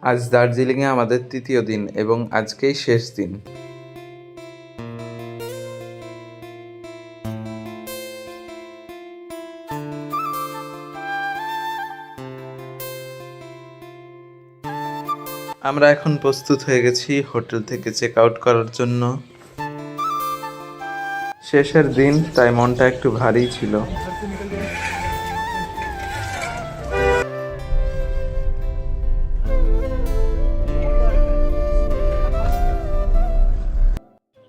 আজ দার্জিলিংয়ে আমাদের তৃতীয় দিন এবং আজকেই শেষ দিন। আমরা এখন প্রস্তুত হয়ে গেছি হোটেল থেকে চেক আউট করার জন্য। শেষের দিন, তাই মনটা একটু ভারী ছিল।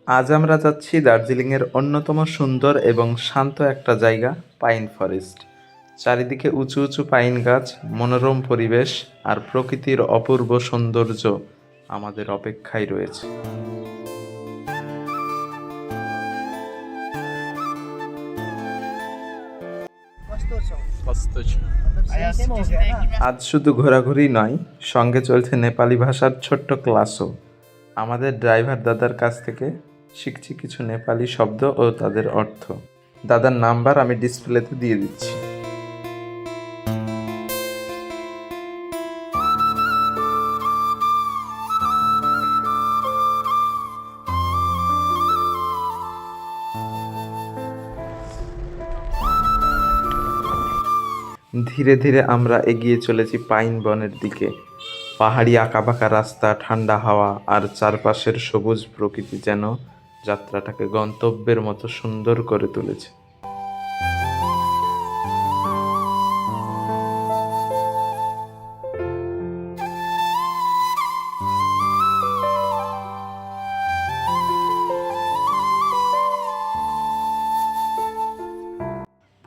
আজ আমরা যাচ্ছি দার্জিলিংয়ের অন্যতম সুন্দর এবং শান্ত একটা জায়গা, পাইন ফরেস্ট। চারিদিকে উঁচু উঁচু পাইন গাছ, মনোরম পরিবেশ আর প্রকৃতির অপূর্ব সৌন্দর্য আমাদের অপেক্ষায় রয়েছে। আজ শুধু ঘোরাঘুরি নয়, সঙ্গে চলছে নেপালি ভাষার ছোট্ট ক্লাসও। আমাদের ড্রাইভার দাদার কাছ থেকে শিখছি কিছু নেপালি শব্দ ও তাদের অর্থ। দাদার নাম্বার আমি ডিসপ্লেতে দিয়ে দিচ্ছি। ধীরে ধীরে আমরা এগিয়ে চলেছি পাইন বনের দিকে। পাহাড়ি আঁকাবাঁকা রাস্তা, ঠান্ডা হাওয়া আর চারপাশের সবুজ প্রকৃতি যেন যাত্রাটাকে গন্তব্যের মতো সুন্দর করে তুলেছে।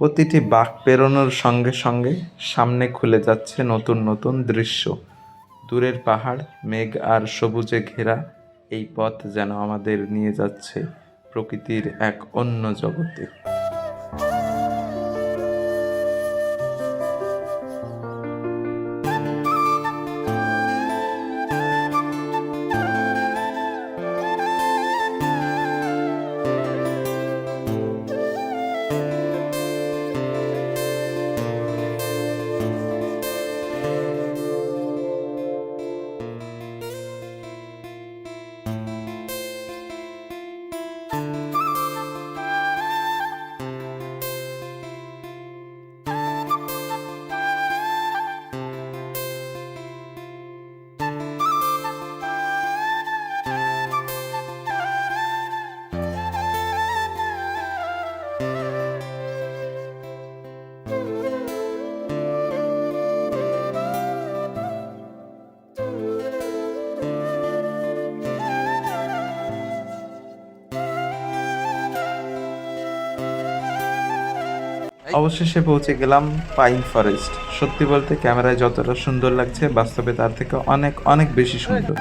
প্রতিটি বাঁক পেরোনোর সঙ্গে সঙ্গে সামনে খুলে যাচ্ছে নতুন নতুন দৃশ্য। দূরের পাহাড়, মেঘ আর সবুজে ঘেরা এই পথ যেন আমাদের নিয়ে যাচ্ছে প্রকৃতির এক অন্য জগতে। অবশেষে পৌঁছে গেলাম পাইন ফরেস্ট। সত্যি বলতে ক্যামেরায় যতটা সুন্দর লাগছে, বাস্তবে তার থেকে অনেক অনেক বেশি সুন্দর।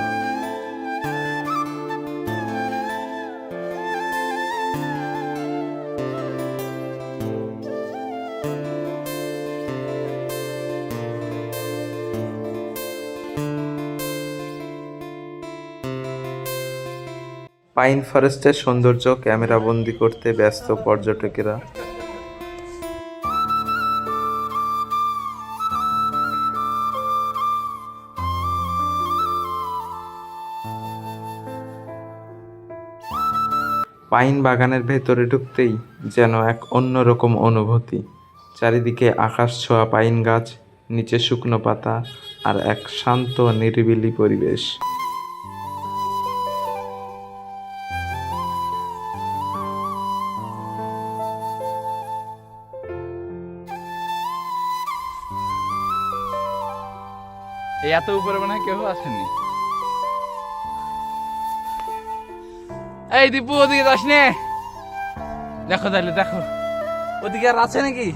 পাইন ফরেস্টের সৌন্দর্য ক্যামেরা বন্দি করতে ব্যস্ত পর্যটকেরা। পাইন বাগানের ভেতরে ঢুকতেই যেন এক অন্যরকম অনুভূতি। চারিদিকে আকাশ ছোঁয়া পাইন গাছ, নিচে শুকনো পাতা আর এক শান্ত নিরিবিলি পরিবেশ। এই এত উপরে মনে হয় কেউ আসেনি। এই দীপু, ওদিকে যাস নে, দেখো তাহলে, দেখো ওদিকে আর আছে নাকি।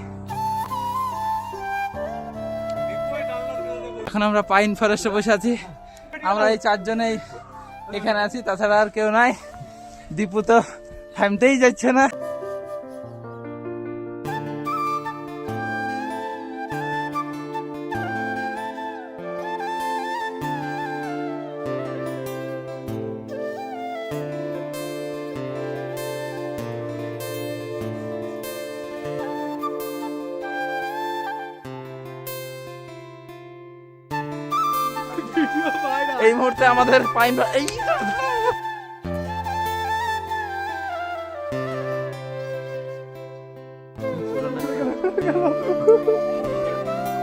এখন আমরা পাইন ফরেস্টে বসে আছি। আমরা এই চারজনেই এখানে আছি, তাছাড়া আর কেউ নাই। দীপু তো থামতেই যাচ্ছে না। এই মুহূর্তে আমাদের পাইন এই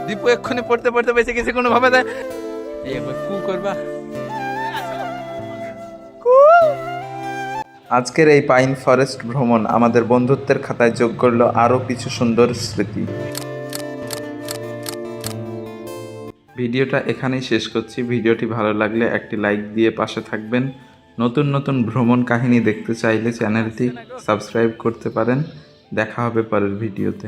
দীপু এক্ষুনি পড়তে পড়তে বেঁচে গেছে কোনো ভাবে এই একবার কু করবা। আজকের এই পাইন ফরেস্ট ভ্রমণ আমাদের বন্ধুত্বের খাতায় যোগ করলো আরও কিছু সুন্দর স্মৃতি। ভিডিওটা এখানেই শেষ করছি। ভিডিওটি ভালো লাগলে একটি লাইক দিয়ে পাশে থাকবেন। নতুন নতুন ভ্রমণ কাহিনী দেখতে চাইলে চ্যানেলটি সাবস্ক্রাইব করতে পারেন। দেখা হবে পরের ভিডিওতে।